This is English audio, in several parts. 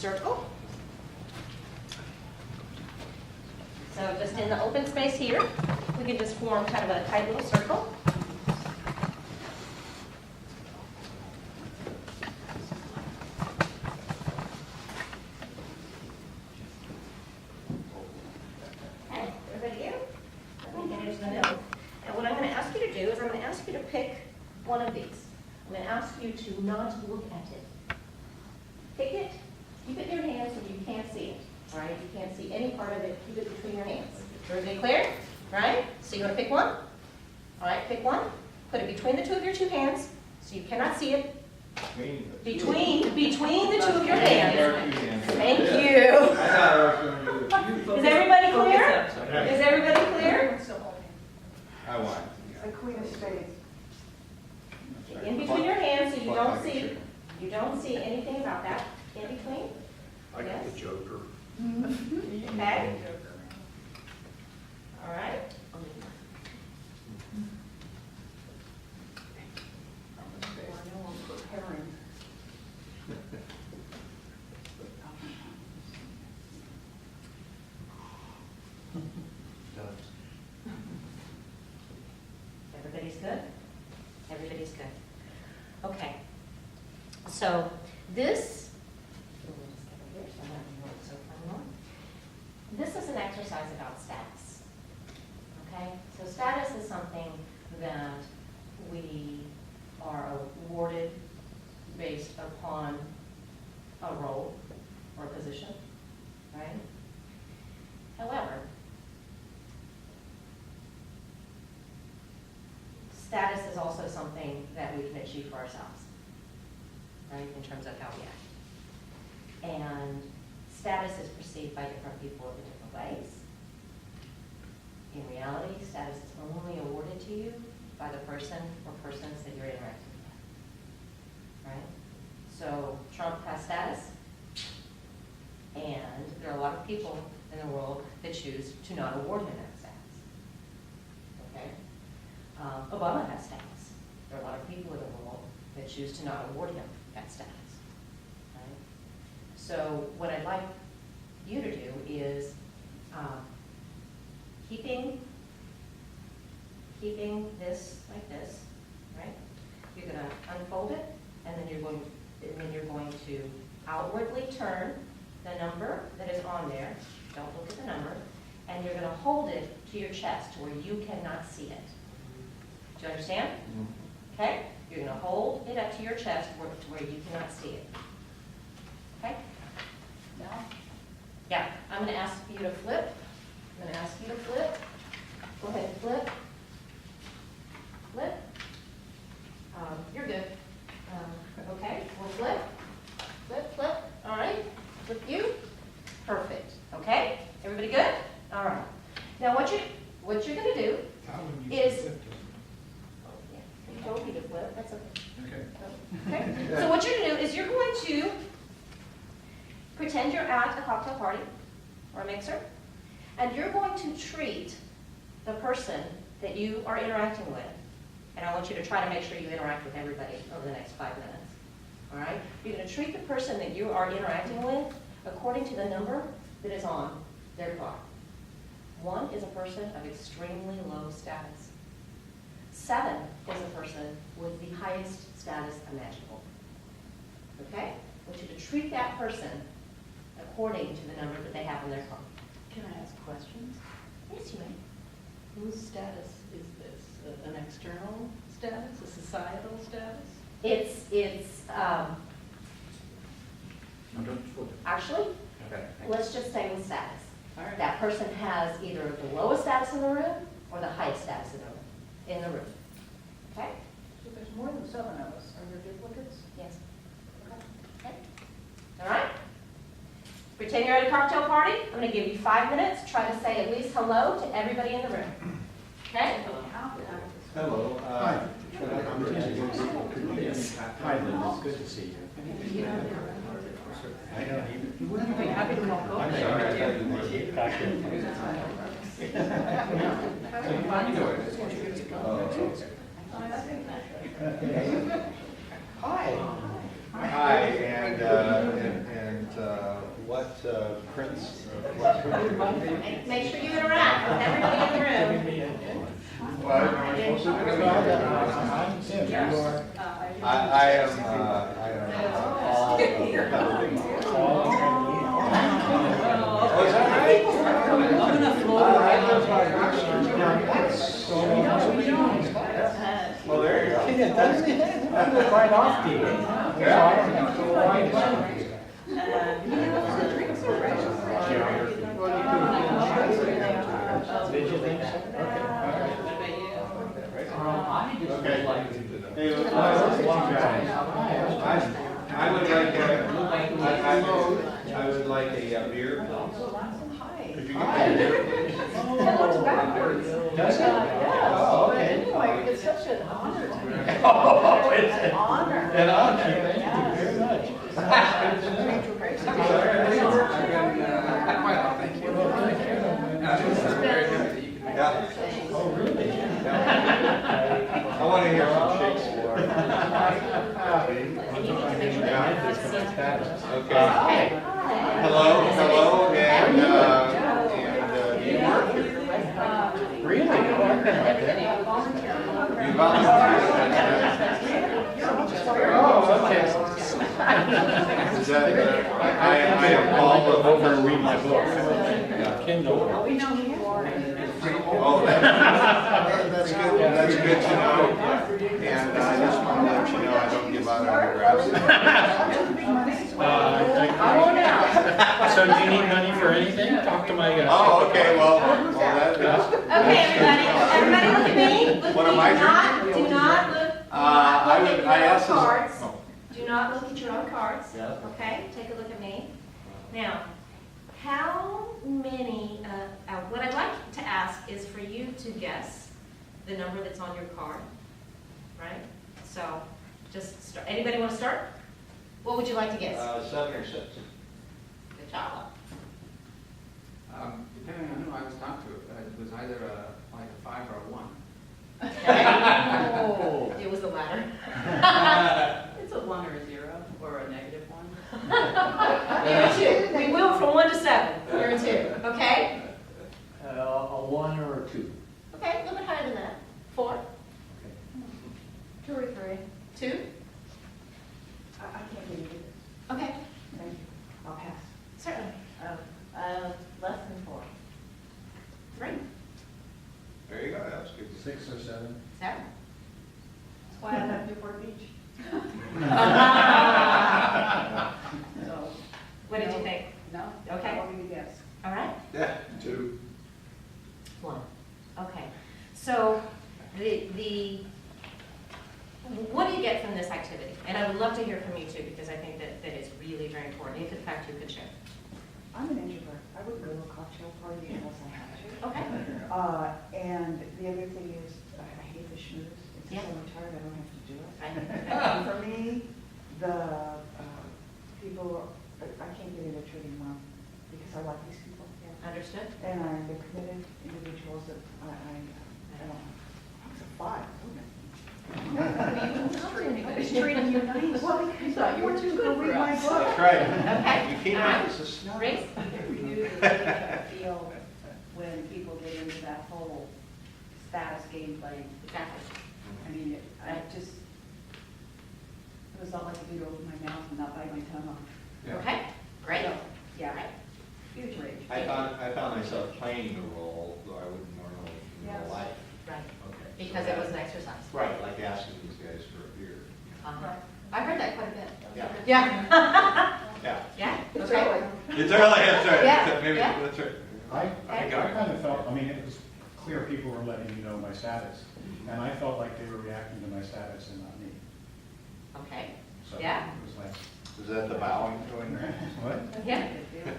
circle. So just in the open space here, we can just form kind of a tight little circle. Okay, everybody here? Let me get into the middle. And what I'm going to ask you to do is I'm going to ask you to pick one of these. I'm going to ask you to not look at it. Pick it, keep it in your hands so you can't see it. All right, you can't see any part of it, keep it between your hands. Everybody clear? Right? So you want to pick one? All right, pick one. Put it between the two of your two hands so you cannot see it. Between the two of your hands. Thank you. Is everybody clear? Is everybody clear? I won. The Queen of Spades. In between your hands so you don't see anything about that. In between. I got the Joker. Okay. All right. Everybody's good? Everybody's good. Okay. So this, this is an exercise about status. Okay? So status is something that we are awarded based upon a role or position, right? However, status is also something that we can achieve for ourselves, right, in terms of how we act. And status is perceived by different people in different ways. In reality, status is only awarded to you by the person or persons that you're interacting with, right? So Trump has status, and there are a lot of people in the world that choose to not award him that status, okay? Obama has status. There are a lot of people in the world that choose to not award him that status, right? So what I'd like you to do is keeping this like this, right? You're going to unfold it, and then you're going to outwardly turn the number that is on there. Don't look at the number, and you're going to hold it to your chest where you cannot see it. Do you understand? Okay? You're going to hold it up to your chest to where you cannot see it. Okay? Now? Yeah, I'm going to ask you to flip. I'm going to ask you to flip. Go ahead and flip. Flip. You're good. Okay, we'll flip. Flip, flip. All right. Flip you. Perfect. Okay? Everybody good? All right. Now what you're going to do is... Told you to flip. That's okay. Okay. So what you're going to do is you're going to pretend you're at a cocktail party or a mixer, and you're going to treat the person that you are interacting with, and I want you to try to make sure you interact with everybody over the next 5 minutes. All right? You're going to treat the person that you are interacting with according to the number that is on their card. 1 is a person of extremely low status. 7 is a person with the highest status imaginable. Okay? I want you to treat that person according to the number that they have on their card. Can I ask questions? Yes, you may. Whose status is this? An external status? A societal status? It's actually, Okay. let's just say with status. All right. That person has either the lowest status in the room or the highest status in the room. Okay? So there's more than 7 of us. Are there duplicates? Yes. Okay. All right? Pretend you're at a cocktail party. I'm going to give you 5 minutes. Try to say at least hello to everybody in the room. Okay? Hello. Hi. Yes. Hi, Linda, it's good to see you. I don't even. You wouldn't be happy to walk over I'm there. sorry, I thought you were cocktail. Hi. Hi, and Prince. Make sure you interact with everybody in the room. I am all. Oh, is that right? Well, there you go. That was right off TV. Did you think so? Okay. Hey, I would like a beer. Could you get me a beer? That looks backwards. Does it? Yes. Oh, okay. Anyway, it's such an honor to me. Oh, it's An honor. an honor. Thank you very much. Yeah. Oh, really? I want to hear some Shakespeare. Okay. Hello, and you work here. Really? You volunteer. Oh, okay. Is that, I am Paul of Over and read my book. Kindle. We know who you are. Oh, that's good, that's good to know. And I just want to let you know, I don't give out autographs. So do you need money for anything? Talk to my guy. Oh, okay, well, that is. Okay, everybody look at me. Look What at am me. I Do not look. I asked this. Cards. Oh. Do not look at your own cards. Yeah. Okay, take a look at me. Now, how many, what I'd like to ask is for you to guess the number that's on your card, right? So, just start. Anybody want to start? What would you like to guess? 7 or 6. Good job. Depending on who I was talking to, it was either like a 5 or a 1. Oh, it was the latter. It's a 1 or a 0 or a negative 1. You're a 2. We will from 1 to 7. You're a 2. Okay? A 1 or a 2. Okay, a little bit higher than that. 4. 2 or 3. 2. I can't believe it. Okay. Thank you. I'll pass. Certainly. Less than 4. 3. There you go, that's good. 6 or 7. 7. That's why I left Newport Beach. So, What did you think? no? Okay. I want me to guess. All right. Yeah, 2. 1. Okay. So what do you get from this activity? And I would love to hear from you too, because I think that is really very important, if in fact you could share. I'm an introvert. I wouldn't go to a cocktail party unless I had to. Okay. And the other thing is, I hate the schmooze. It's Yeah. so tired, I don't have to do it. Right. And for me, the people, I can't get into treating well because I like these people. Understood? And they're committed individuals that I don't, I was a 5, wasn't it? Who's treating you nice? Well, because I want you to go read my book. That's right. Okay. You keep All right. this is snow. Grace? You knew that you feel when people get into that whole status game playing. Exactly. I mean, it was all I could do to open my mouth and not bite my tongue off. Yeah. Okay, great. So, yeah, Right. huge rage. I found myself playing the role, though I wouldn't normally in real Yes. life. Right. Okay. Because it was an exercise. Right, like asking these guys for a beer. Uh-huh. I heard that quite a bit. Yeah. Yeah. Yeah. Yeah, It's okay. early. It's early, that's right. Yeah, Maybe, yeah. that's right. I Okay. kind of felt, I mean, it was clear people were letting me know my status. And I felt like they were reacting to my status and not me. Okay, So Yeah. it was like, Is that the bowing going there? what? yeah, Yeah.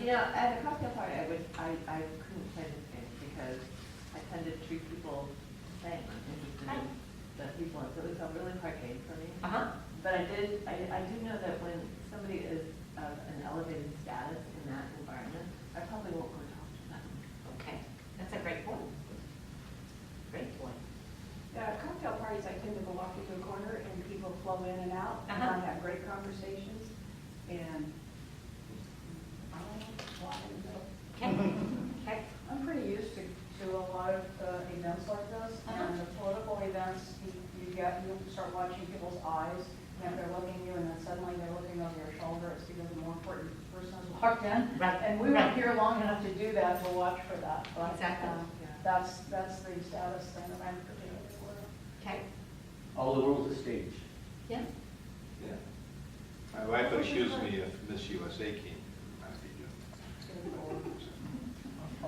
yeah. At a cocktail party, I couldn't play this game because I tend to treat people the same. I'm interested in the people, and so it was a really hard game for me. Uh-huh. But I do know that when somebody is of an elevated status in that environment, I probably won't go talk to them. Okay, that's a great point. Great point. Yeah, cocktail parties, I tend to go off into a corner and people flow in and out, and Uh-huh. I have great conversations. And I'll walk in the middle. Okay, okay. I'm pretty used to a lot of events like this, and the political events, you start watching people's eyes, and they're looking at you, and then suddenly they're looking over your shoulder, it's because the more important person has walked in. Right, And we right. weren't here long enough to do that, to watch for that, but Exactly. that's the status thing that I'm particularly aware of. Okay, All the world's a stage. yeah. Yeah. My wife accused me of Miss USA king. I'd be good.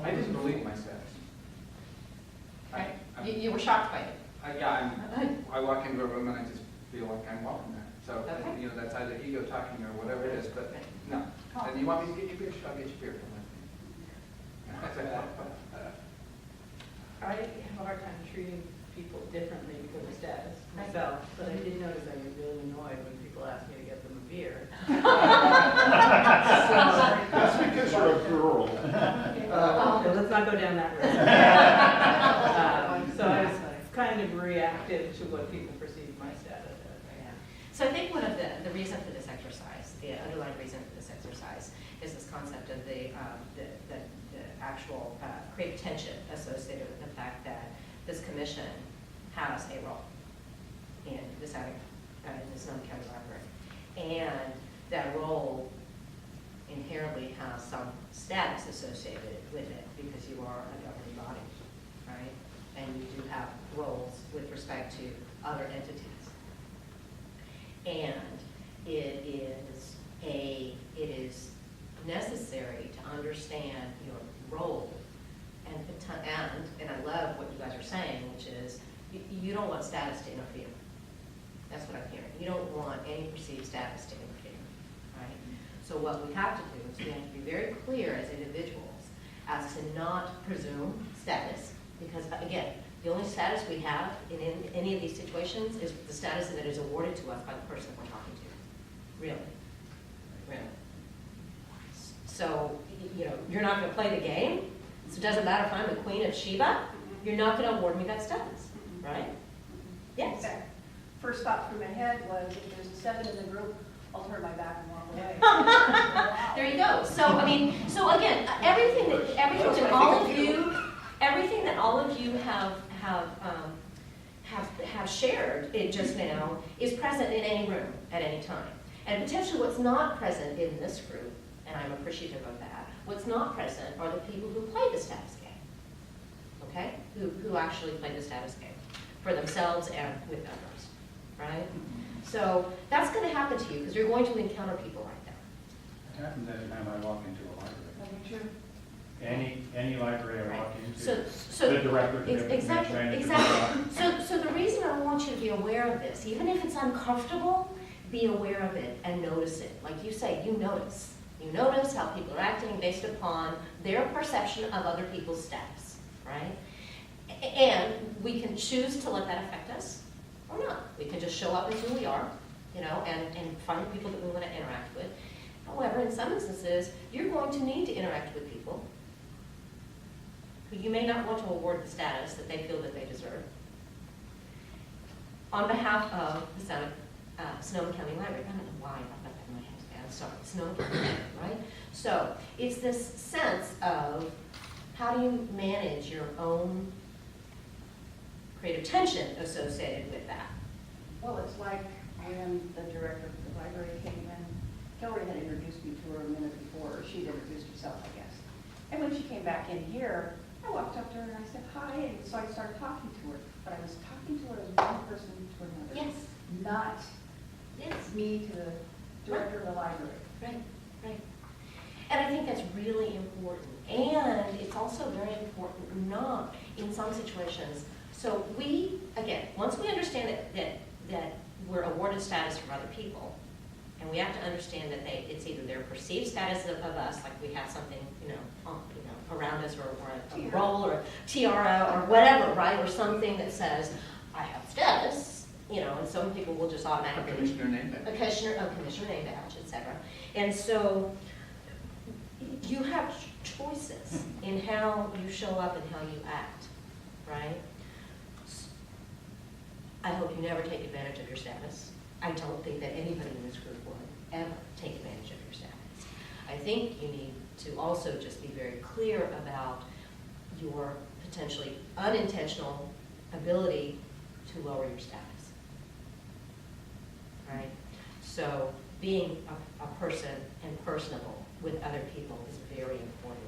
I didn't believe my status. Okay. You were shocked by it. I walk into a room and I just feel like I'm welcome there. So, Okay. you know, that's either ego talking or whatever it is, but no. And you want me to get you beer? I'll get you beer. I have a hard time treating people differently because of status myself, but I did notice I get really annoyed when people ask me to get them a beer. That's because you're a girl. Okay, let's not go down that road. So I was kind of reactive to what people perceive my status as. So I think one of the reason for this exercise, the underlying reason for this exercise, is this concept of the actual creative tension associated with the fact that this commission has a role in deciding in the Sonoma County Library. And that role inherently has some status associated with it because you are a governing body, right? And you do have roles with respect to other entities. And it is necessary to understand your role and I love what you guys are saying, which is you don't want status to interfere. That's what I'm hearing. You don't want any perceived status to interfere, right? So what we have to do is we have to be very clear as individuals as to not presume status, because again, the only status we have in any of these situations is the status that is awarded to us by the person we're talking to. Really. Really. So, you know, you're not going to play the game. So it doesn't matter if I'm the Queen of Sheba, you're not going to award me that status, right? Yes. Okay. First thought through my head was, if there's a 7 in the group, I'll turn my back and walk away. There you go. So, I mean, so again, everything that all of you have shared it just now is present in any room at any time. And potentially what's not present in this group, and I'm appreciative of that, what's not present are the people who play the status game, okay? Who actually play the status game for themselves and with others, right? So that's going to happen to you because you're going to encounter people like that. It happens every time I walk into a library. That'd be true. Any library I walk into, So the director, the exactly. So the reason I want you to be aware of this, even if it's uncomfortable, be aware of it and notice it. Like you say, you notice. You notice how people are acting based upon their perception of other people's status, right? And we can choose to let that affect us or not. We can just show up as who we are, you know, and find people that we want to interact with. However, in some instances, you're going to need to interact with people who you may not want to award the status that they feel that they deserve on behalf of the Sonoma County Library. I don't know why I got that in my head. I'm sorry, Sonoma County Library, right? So it's this sense of how do you manage your own creative tension associated with that. Well, it's like when the director of the library came in, Hillary had introduced me to her a minute before, or she'd introduced herself, I guess. And when she came back in here, I walked up to her and I said, hi, and so I started talking to her. But I was talking to her as one person to another. Yes. Not Yes. me to the director of the library. Right, right. And I think that's really important. And it's also very important not in some situations. So we, again, once we understand that we're awarded status from other people, and we have to understand that it's either their perceived status of us, like we have something, around us, or a role, or a tiara, or whatever, right? Or something that says, I have status, and some people will just automatically. A commissioner name badge. A commissioner name badge, et cetera. And so you have choices in how you show up and how you act, right? I hope you never take advantage of your status. I don't think that anybody in this group would. ever take advantage of your status. I think you need to also just be very clear about your potentially unintentional ability to lower your status. Right? So being a person and personable with other people is very important.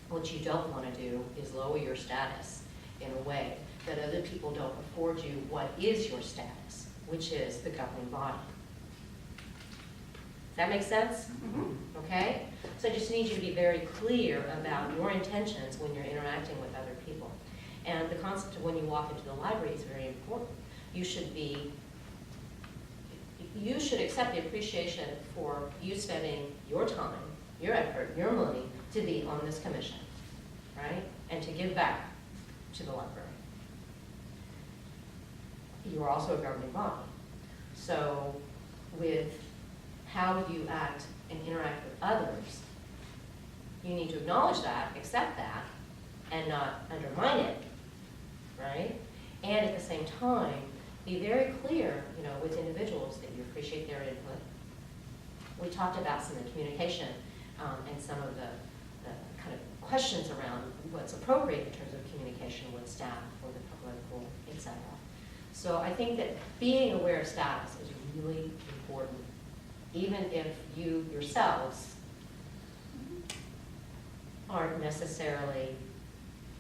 What you don't want to do is lower your status in a way that other people don't afford you what is your status, which is the governing body. Does that make sense? Okay? So I just need you to be very clear about your intentions when you're interacting with other people. And the concept of when you walk into the library is very important. You should accept the appreciation for you spending your time, your effort, your money to be on this commission, right? And to give back to the library. You are also a governing body. So with how you act and interact with others, you need to acknowledge that, accept that, and not undermine it, right? And at the same time, be very clear, with individuals that you appreciate their input. We talked about some of the communication and some of the kind of questions around what's appropriate in terms of communication with staff or the political, etc. So I think that being aware of status is really important, even if you yourselves aren't necessarily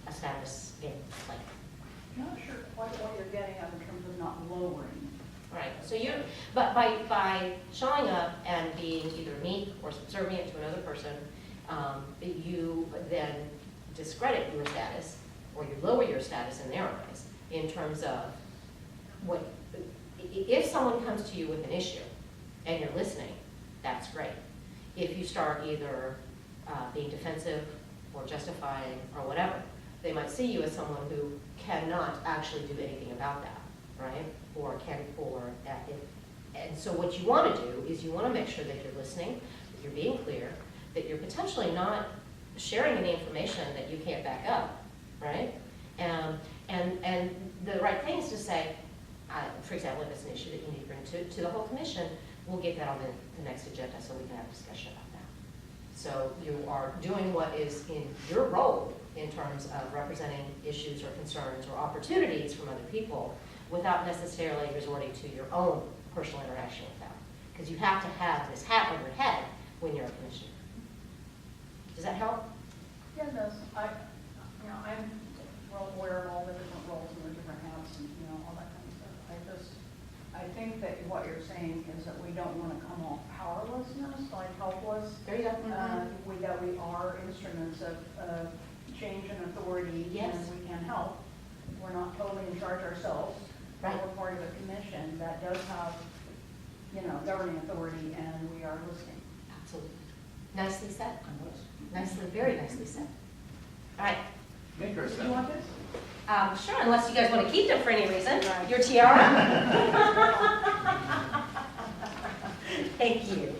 a status player. I'm not sure quite what you're getting at in terms of not lowering. Right, so but by showing up and being either meek or subservient to another person, you then discredit your status, or you lower your status in their eyes, in terms of if someone comes to you with an issue and you're listening, that's great. If you start either being defensive or justifying or whatever, they might see you as someone who cannot actually do anything about that, right? And so what you want to do is you want to make sure that you're listening, that you're being clear, that you're potentially not sharing any information that you can't back up, right? And the right thing is to say, for example, if it's an issue that you need to bring to the whole commission, we'll get that on the next agenda so we can have a discussion about that. So you are doing what is in your role in terms of representing issues or concerns or opportunities from other people without necessarily resorting to your own personal interaction with them. Because you have to have this hat on your head when you're a commissioner. Does that help? Yeah, it does. I'm well aware of all the different roles and the different hats and, all that kind of stuff. I think that what you're saying is that we don't want to come off powerlessness, like helpless. There you go. That we are instruments of change and authority, Yes. and we can help. We're not totally in charge ourselves. Right. We're part of a commission that does have, governing authority, and we are listening. Absolutely. Nicely said. Nicely, very nicely said. All right. Make her Do you sound. want this? Sure, unless you guys want to keep them for any reason. Right. Your tiara? Thank you.